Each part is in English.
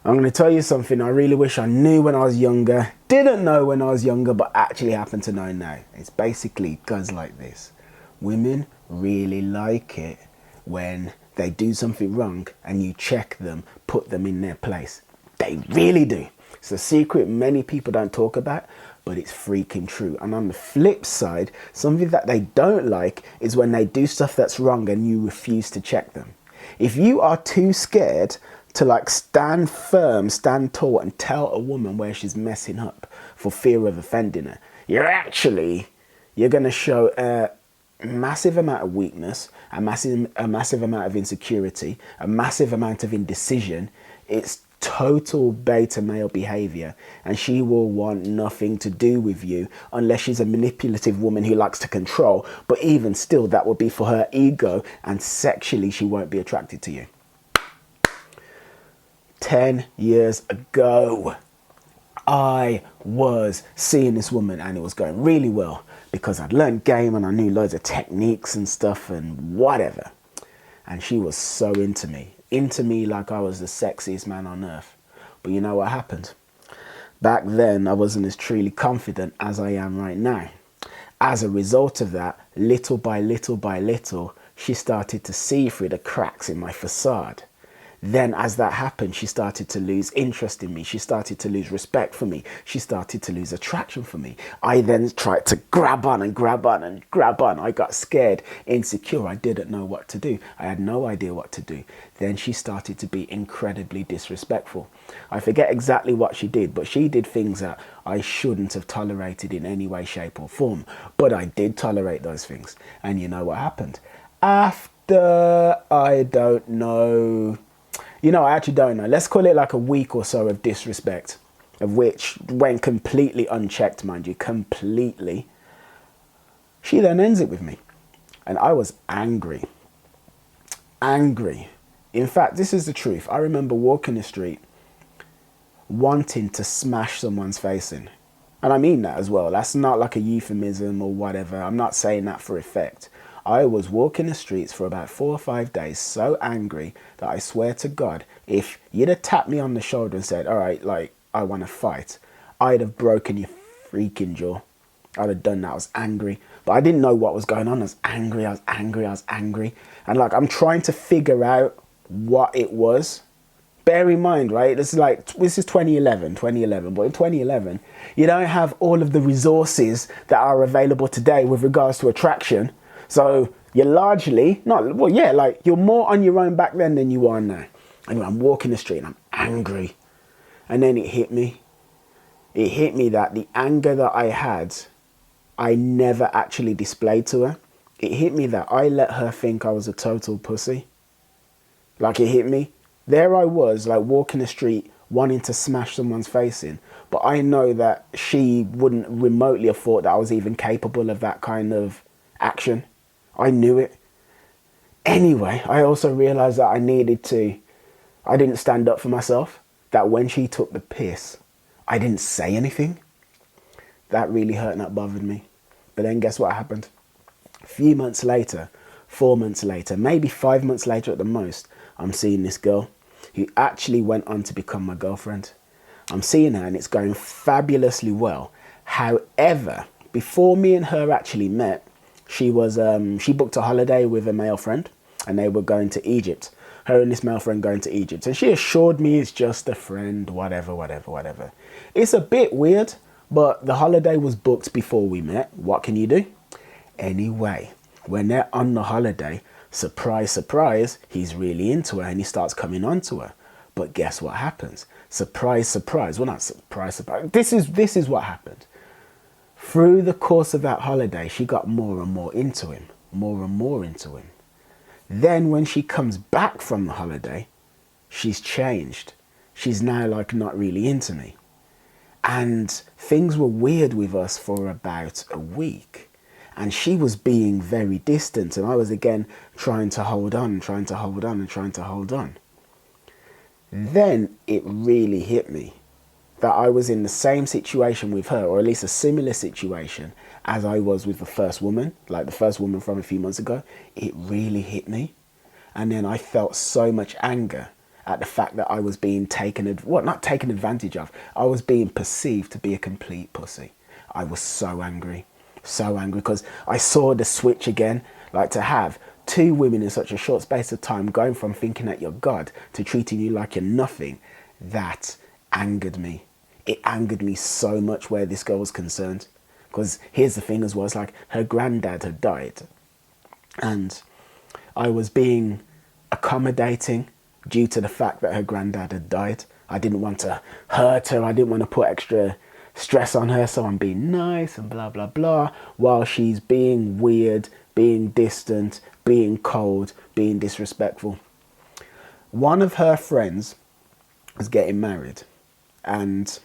I'm going to tell you something I really wish I knew when I was younger, didn't know when I was younger, but actually happen to know now. It's basically goes like this. Women really like it when they do something wrong and you check them, put them in their place. They really do. It's a secret many people don't talk about, but it's freaking true. And on the flip side, something that they don't like is when they do stuff that's wrong and you refuse to check them. If you are too scared to like stand firm, stand tall and tell a woman where she's messing up for fear of offending her, you're going to show a massive amount of weakness, a massive amount of insecurity, a massive amount of indecision. It's total beta male behavior, and she will want nothing to do with you unless she's a manipulative woman who likes to control. But even still, that would be for her ego, and sexually she won't be attracted to you. 10 years ago, I was seeing this woman and it was going really well because I'd learned game and I knew loads of techniques and stuff and whatever. And she was so into me like I was the sexiest man on earth. But you know what happened? Back then, I wasn't as truly confident as I am right now. As a result of that, little by little, she started to see through the cracks in my facade. Then as that happened, she started to lose interest in me. She started to lose respect for me. She started to lose attraction for me. I then tried to grab on. I got scared, insecure. I didn't know what to do. I had no idea what to do. Then she started to be incredibly disrespectful. I forget exactly what she did, but she did things that I shouldn't have tolerated in any way, shape or form. But I did tolerate those things. And you know what happened? After, I don't know... I actually don't know. Let's call it like a week or so of disrespect, of which went completely unchecked, mind you, completely. She then ends it with me. And I was angry. Angry. In fact, this is the truth. I remember walking the street wanting to smash someone's face in. And I mean that as well. That's not like a euphemism or whatever. I'm not saying that for effect. I was walking the streets for about 4 or 5 days so angry that I swear to God, if you'd have tapped me on the shoulder and said, all right, like, I want to fight, I'd have broken your freaking jaw. I'd have done that. I was angry. But I didn't know what was going on. I was angry. And like, I'm trying to figure out what it was. Bear in mind, right? This is 2011. But in 2011, you don't have all of the resources that are available today with regards to attraction. So you're largely you're more on your own back then than you are now. Anyway, I'm walking the street and I'm angry. And then it hit me. It hit me that the anger that I had, I never actually displayed to her. It hit me that I let her think I was a total pussy. Like, it hit me. There I was, like, walking the street wanting to smash someone's face in. But I know that she wouldn't remotely have thought that I was even capable of that kind of action. I knew it. Anyway, I also realized that I didn't stand up for myself. That when she took the piss, I didn't say anything. That really hurt and that bothered me. But then guess what happened? A few months later, 4 months later, maybe 5 months later at the most, I'm seeing this girl who actually went on to become my girlfriend. I'm seeing her and it's going fabulously well. However, before me and her actually met, she booked a holiday with a male friend and they were going to Egypt. Her and this male friend going to Egypt. And she assured me it's just a friend, whatever. It's a bit weird, but the holiday was booked before we met. What can you do? Anyway, when they're on the holiday, surprise, surprise, he's really into her and he starts coming on to her. But guess what happens? Surprise, surprise. Well, not surprise, surprise. This is what happened. Through the course of that holiday, she got more and more into him. Then when she comes back from the holiday, she's changed. She's now like not really into me. And things were weird with us for about a week. And she was being very distant. And I was again trying to hold on. Then it really hit me that I was in the same situation with her, or at least a similar situation as I was with the first woman, like the first woman from a few months ago. It really hit me. And then I felt so much anger at the fact that I was being not taken advantage of. I was being perceived to be a complete pussy. I was so angry because I saw the switch again, like to have two women in such a short space of time going from thinking that you're God to treating you like you're nothing. That angered me. It angered me so much where this girl was concerned. Because here's the thing as well, it's like her granddad had died. And I was being accommodating due to the fact that her granddad had died. I didn't want to hurt her. I didn't want to put extra stress on her. So I'm being nice and blah, blah, blah. While she's being weird, being distant, being cold, being disrespectful. One of her friends was getting married. And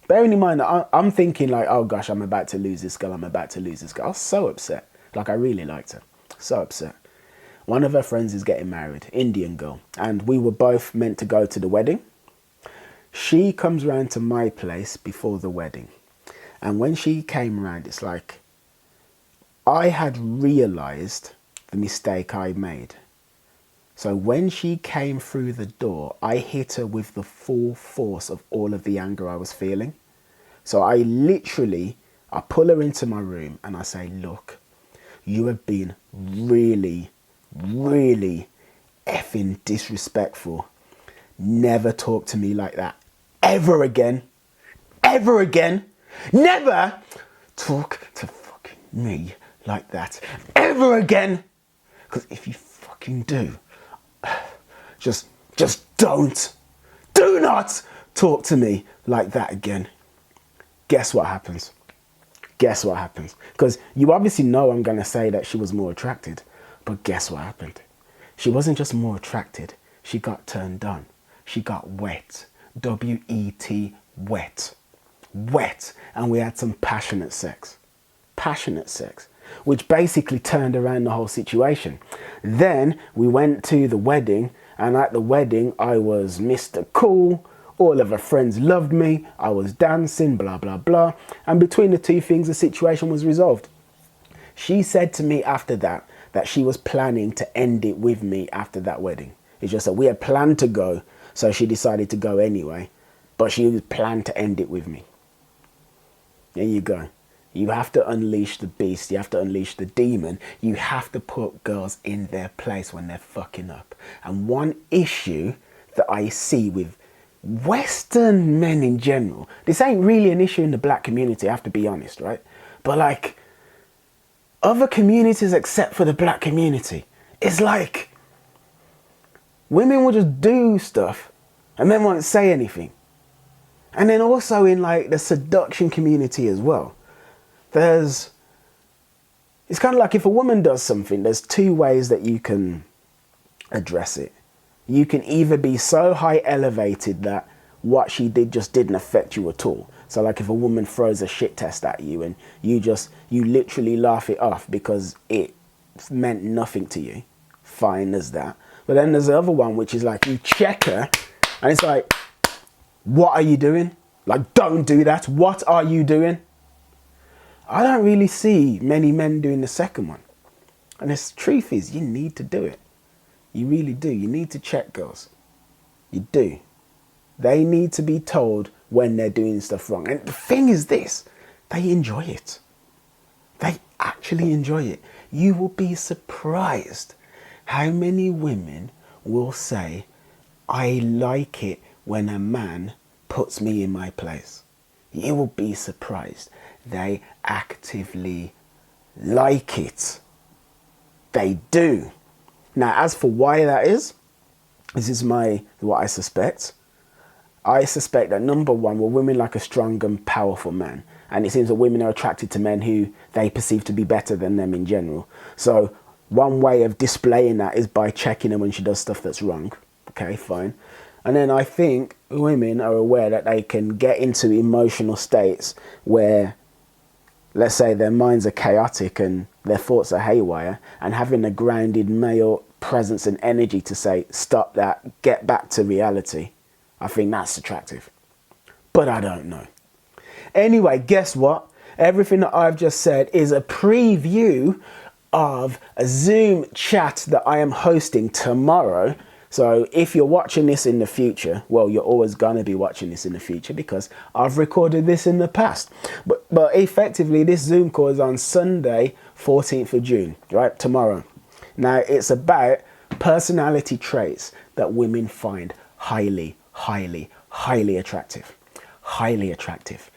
bearing in mind that I'm thinking like, oh gosh, I'm about to lose this girl. I was so upset. Like I really liked her. So upset. One of her friends is getting married, Indian girl. And we were both meant to go to the wedding. She comes round to my place before the wedding. And when she came round, it's like, I had realised the mistake I made. So when she came through the door, I hit her with the full force of all of the anger I was feeling. So I pull her into my room and I say, look, you have been really, really effing disrespectful. Never talk to me like that. Ever again. Ever again. Never talk to fucking me like that. Ever again. Because if you fucking do, just don't. Do not talk to me like that again. Guess what happens? Guess what happens? Because you obviously know I'm going to say that she was more attracted. But guess what happened? She wasn't just more attracted. She got turned on. She got wet. W-E-T, wet. Wet. And we had some passionate sex. Passionate sex. Which basically turned around the whole situation. Then we went to the wedding. And at the wedding, I was Mr. Cool. All of her friends loved me. I was dancing, blah, blah, blah. And between the two things, the situation was resolved. She said to me after that she was planning to end it with me after that wedding. It's just that we had planned to go, so she decided to go anyway. But she planned to end it with me. There you go. You have to unleash the beast. You have to unleash the demon. You have to put girls in their place when they're fucking up. And one issue that I see with Western men in general, this ain't really an issue in the black community, I have to be honest, right? But like other communities except for the black community, it's like women will just do stuff and men won't say anything. And then also in like the seduction community as well, it's kind of like if a woman does something, there's two ways that you can address it. You can either be so high elevated that what she did just didn't affect you at all. So like if a woman throws a shit test at you and you literally laugh it off because it meant nothing to you. Fine as that. But then there's the other one, which is like you check her and it's like, what are you doing? Like, don't do that. What are you doing? I don't really see many men doing the second one. And the truth is, you need to do it. You really do. You need to check girls. You do. They need to be told when they're doing stuff wrong. And the thing is this, they enjoy it. They actually enjoy it. You will be surprised how many women will say, I like it when a man puts me in my place. You will be surprised. They actively like it. They do. Now, as for why that is, this is what I suspect. I suspect that number one, well, women like a strong and powerful man. And it seems that women are attracted to men who they perceive to be better than them in general. So one way of displaying that is by checking her when she does stuff that's wrong. Okay, fine. And then I think women are aware that they can get into emotional states where, let's say, their minds are chaotic and their thoughts are haywire, and having a grounded male presence and energy to say, stop that, get back to reality. I think that's attractive. But I don't know. Anyway, guess what? Everything that I've just said is a preview of a Zoom chat that I am hosting tomorrow. So if you're watching this in the future, well, you're always going to be watching this in the future because I've recorded this in the past. But effectively, this Zoom call is on Sunday, 14th of June, right? Tomorrow. Now, it's about personality traits that women find highly, highly, highly attractive. Highly attractive.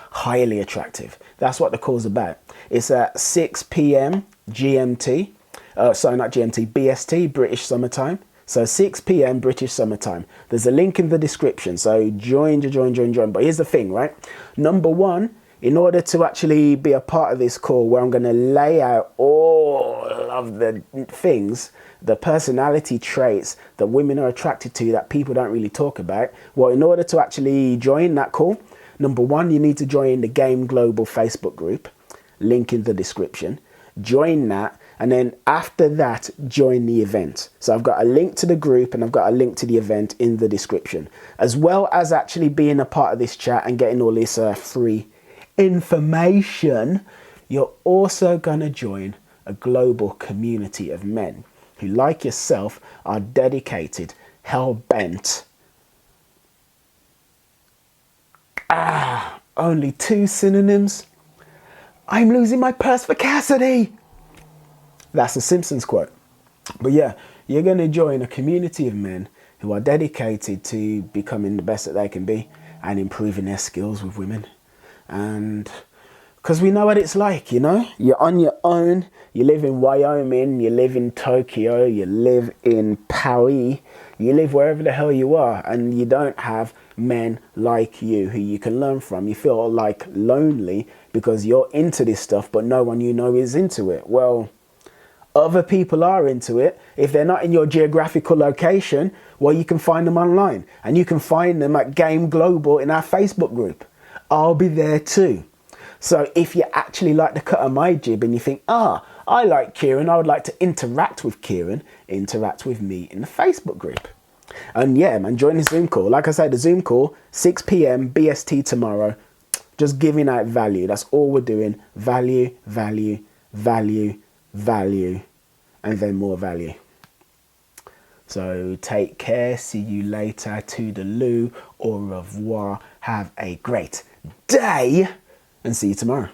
Highly attractive. That's what the call's about. It's at 6 p.m. GMT. Sorry, not GMT, BST, British Summertime. So 6 p.m. British Summertime. There's a link in the description. So join. But here's the thing, right? Number one, in order to actually be a part of this call where I'm going to lay out all of the things, the personality traits that women are attracted to that people don't really talk about. Well, in order to actually join that call, number one, you need to join the Game Global Facebook group. Link in the description. Join that. And then after that, join the event. So I've got a link to the group and I've got a link to the event in the description, as well as actually being a part of this chat and getting all this free information. You're also going to join a global community of men who, like yourself, are dedicated, hell-bent. Only two synonyms. I'm losing my perspicacity. That's a Simpsons quote. But yeah, you're going to join a community of men who are dedicated to becoming the best that they can be and improving their skills with women. And because we know what it's like, you know, you're on your own, you live in Wyoming, you live in Tokyo, you live in Paris, you live wherever the hell you are, and you don't have men like you who you can learn from. You feel like lonely because you're into this stuff, but no one you know is into it. Well, other people are into it. If they're not in your geographical location, well, you can find them online, and you can find them at Game Global in our Facebook group. I'll be there too. So if you actually like the cut of my jib and you think, I like Kieran, I would like to interact with Kieran, interact with me in the Facebook group. And yeah, man, join the Zoom call. Like I said, the Zoom call, 6 p.m. BST tomorrow. Just giving out value. That's all we're doing. Value, value, value, value, and then more value. So take care. See you later. Toodaloo. Au revoir. Have a great day and see you tomorrow.